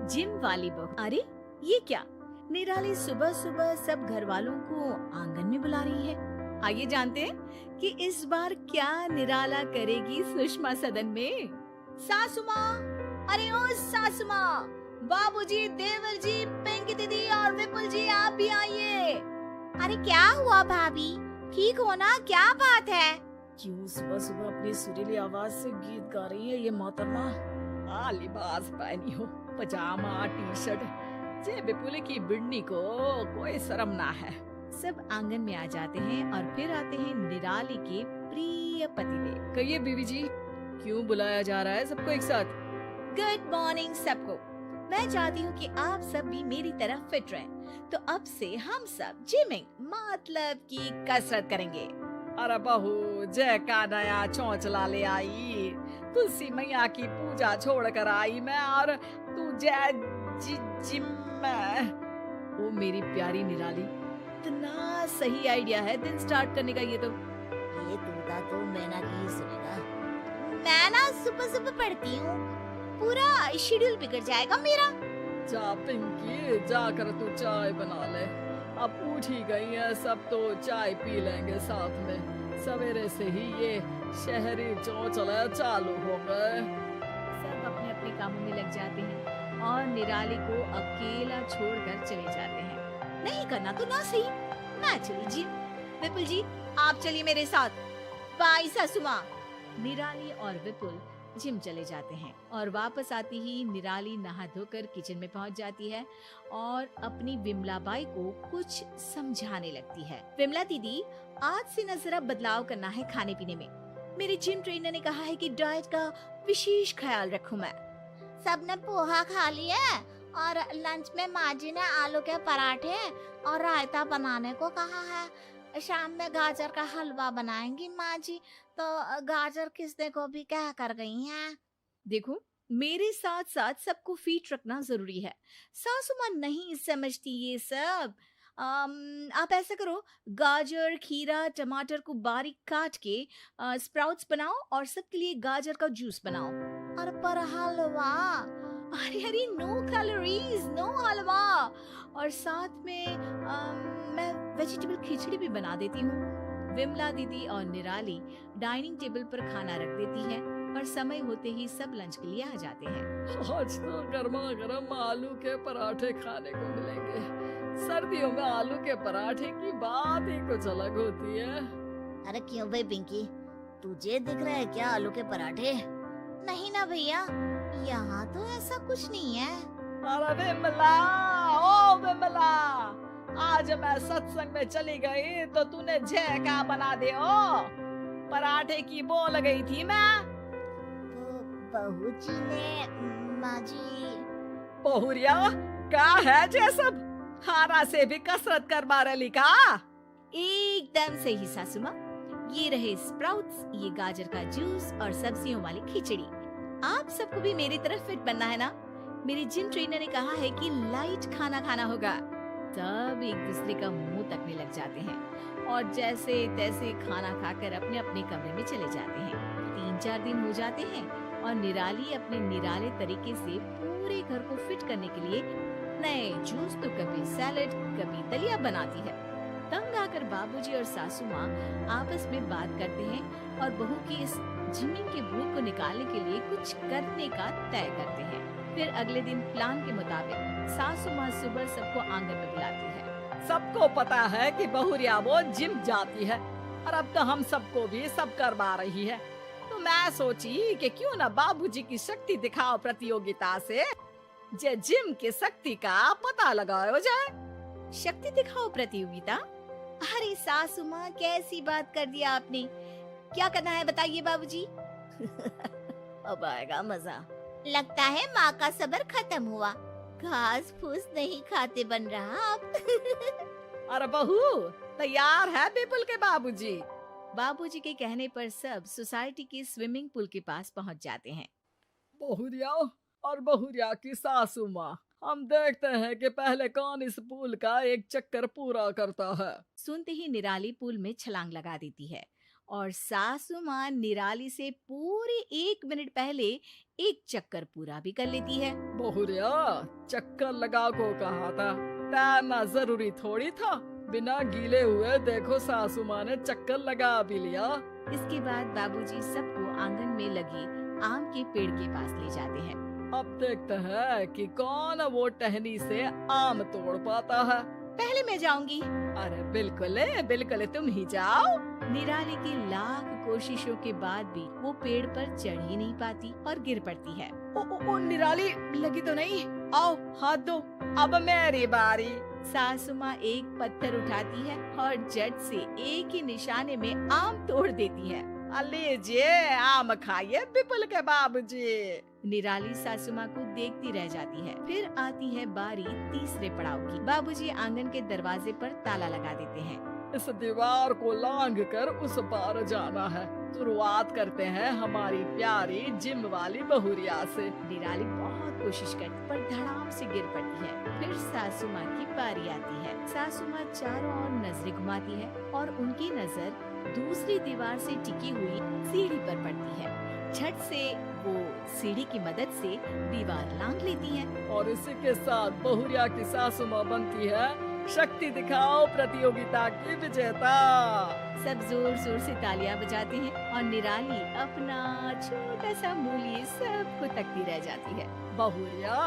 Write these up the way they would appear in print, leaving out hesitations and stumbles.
Gym वाली बहू, अरे ये क्या? निराली सुबह सुबह सब घर वालों को आंगन में बुला रही है। आइए जानते हैं कि इस बार क्या निराला करेगी सुषमा सदन में। सासू माँ, अरे ओ सासू माँ, बाबूजी, देवर जी, पिंकी दीदी और विपुल जी आप भी आइए। अरे क्या हुआ भाभी, ठीक हो ना? क्या बात है? क्यों सुबह सुबह अपनी सुरीली आवाज से गीत गा रही है ये मोहतरमा? लिबास पहनी हो, पजामा टी शर्ट, जे विपुल की बिड़नी को कोई शर्म ना है। सब आंगन में आ जाते हैं और फिर आते हैं निराली के प्रिय पतिदेव। कहिए बीवी जी, क्यों बुलाया जा रहा है सबको एक साथ? गुड मॉर्निंग सबको। मैं चाहती हूँ कि आप सब भी मेरी तरह फिट रहें, तो अब से हम सब जिमिंग मतलब की कसरत करेंगे। अरे बहू, जय का नया चौंचला ले आई, तुलसी मैया की पूजा छोड़ कर आई मैं, और तू जय जिम में। ओ मेरी प्यारी निराली, इतना सही आइडिया है दिन स्टार्ट करने का। ये तूता तो मैना की ही सुनेगा। मैं ना सुबह सुबह पढ़ती हूँ, पूरा शेड्यूल बिगड़ जाएगा मेरा। जा पिंकी, जाकर तू चाय बना ले। अब उठ ही गई है सब, तो चाय पी लेंगे साथ में। सवेरे से ही ये शहरी चौंचला चालू हो गए। सब अपने अपने कामों में लग जाते हैं और निराली को अकेला छोड़कर चले जाते हैं। नहीं करना तो ना सही, मैं चली जिम। विपुल जी आप चलिए मेरे साथ। बाय सासू माँ। निराली और विपुल जिम चले जाते हैं और वापस आती ही निराली नहा धोकर किचन में पहुंच जाती है और अपनी विमला बाई को कुछ समझाने लगती है। विमला दीदी, आज से न जरा बदलाव करना है खाने पीने में। मेरे जिम ट्रेनर ने कहा है कि डाइट का विशेष ख्याल रखूं मैं। सबने पोहा खा लिया और लंच में माँ जी ने आलू के पराठे और रायता बनाने को कहा है। शाम में गाजर का हलवा बनाएंगी माँ जी, तो गाजर किसने को भी क्या कर गई हैं। देखो, मेरे साथ साथ सबको फिट रखना जरूरी है। सासू माँ नहीं समझती ये सब। आप ऐसा करो, गाजर, खीरा, टमाटर को बारीक काट के स्प्राउट्स बनाओ और सबके लिए गाजर का जूस बनाओ। और पर हलवा, अरे अरे, नो कैलोरीज, नो हलवा। और साथ में मैं वेजिटेबल खिचड़ी भी बना देती हूँ। विमला दीदी और निराली डाइनिंग टेबल पर खाना रख देती है और समय होते ही सब लंच के लिए आ जाते हैं। आज तो गर्मा गर्म आलू के पराठे खाने को मिलेंगे। सर्दियों में आलू के पराठे की बात ही कुछ अलग होती है। अरे क्यों भाई पिंकी, तुझे दिख रहा है क्या आलू के पराठे? नहीं ना भैया, यहाँ तो ऐसा कुछ नहीं है। अरे विमला, ओ विमला, आज मैं सत्संग में चली गई तो तूने जय का बना दे ओ पराठे की बोल गई थी मैं। बहू जी ने माँ जी। बहुरिया क्या है जे सब, खाना से भी कसरत कर रही का? एकदम सही सासू माँ। ये रहे स्प्राउट्स, ये गाजर का जूस और सब्जियों वाली खिचड़ी। आप सबको भी मेरी तरफ फिट बनना है ना। मेरे जिम ट्रेनर ने कहा है कि लाइट खाना खाना होगा। सब एक दूसरे का मुंह तकने लग जाते हैं और जैसे तैसे खाना खाकर अपने अपने कमरे में चले जाते हैं। 3-4 दिन हो जाते हैं और निराली अपने निराले तरीके से पूरे घर को फिट करने के लिए नए जूस तो कभी सैलेड कभी दलिया बनाती है। तंग आकर बाबूजी और सासू माँ आपस में बात करते हैं और बहू की इस जिमिंग के भूख को निकालने के लिए कुछ करने का तय करते हैं। फिर अगले दिन प्लान के मुताबिक सासू माँ सुबह सबको आंगन में बुलाती है। सबको पता है कि बहुरिया वो जिम जाती है और अब तो हम सबको भी सब करवा रही है, तो मैं सोची कि क्यों ना बाबूजी की शक्ति दिखाओ प्रतियोगिता से जे जिम की शक्ति का पता लगाया जाए। शक्ति दिखाओ प्रतियोगिता? अरे सासू माँ, कैसी बात कर दिया आपने। क्या करना है बताइए बाबूजी। अब आएगा मजा। लगता है माँ का सब्र खत्म हुआ, घास फूस नहीं खाते बन रहा अब। अरे बहू, तैयार है विपुल के बाबूजी? बाबूजी के कहने पर सब सोसाइटी के स्विमिंग पूल के पास पहुंच जाते हैं। बहुरिया और बहुरिया की सासू माँ, हम देखते हैं कि पहले कौन इस पूल का एक चक्कर पूरा करता है। सुनते ही निराली पूल में छलांग लगा देती है और सासू माँ निराली से पूरे 1 मिनट पहले एक चक्कर पूरा भी कर लेती है। बहुरिया, चक्कर लगा को कहा था, तैरना जरूरी थोड़ी था। बिना गीले हुए देखो सासू माँ ने चक्कर लगा भी लिया। इसके बाद बाबूजी सबको आंगन में लगे आम के पेड़ के पास ले जाते हैं। अब देखते हैं कि कौन वो टहनी से आम तोड़ पाता है। पहले मैं जाऊंगी। अरे बिल्कुल तुम ही जाओ। निराली की लाख कोशिशों के बाद भी वो पेड़ पर चढ़ ही नहीं पाती और गिर पड़ती है। ओ निराली, लगी तो नहीं? आओ हाथ दो, अब मेरी बारी। सासू माँ एक पत्थर उठाती है और झट से एक ही निशाने में आम तोड़ देती है। लीजिए आम खाइए विपुल के बाबूजी। निराली सासू माँ को देखती रह जाती है। फिर आती है बारी तीसरे पड़ाव की। बाबूजी आंगन के दरवाजे पर ताला लगा देते हैं। इस दीवार को लांघ कर उस पार जाना है। शुरुआत करते हैं हमारी प्यारी जिम वाली बहुरिया से। निराली बहुत कोशिश करती पर धड़ाम से गिर पड़ती है। फिर सासू माँ की बारी आती है। सासू माँ चारों ओर नजरें घुमाती है और उनकी नजर दूसरी दीवार से टिकी हुई सीढ़ी पर पड़ती है। झट से वो सीढ़ी की मदद से दीवार लांघ लेती है। और इसी के साथ बहुरिया की सासू माँ बनती है शक्ति दिखाओ प्रतियोगिता की विजेता। सब जोर जोर से तालियां बजाते हैं और निराली अपना छोटा सा मूल्य सबको तकती रह जाती है। बहुरिया,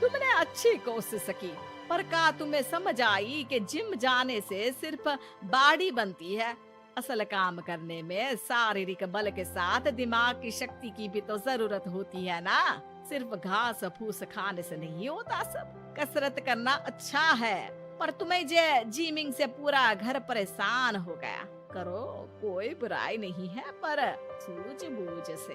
तुमने अच्छी कोशिश की, पर क्या तुम्हें समझ आई कि जिम जाने से सिर्फ बॉडी बनती है? असल काम करने में शारीरिक बल के साथ दिमाग की शक्ति की भी तो जरूरत होती है ना। सिर्फ घास फूस खाने से नहीं होता सब। कसरत करना अच्छा है, पर तुम्हें जे जिमिंग से पूरा घर परेशान हो गया। करो, कोई बुराई नहीं है, पर सूझबूझ से।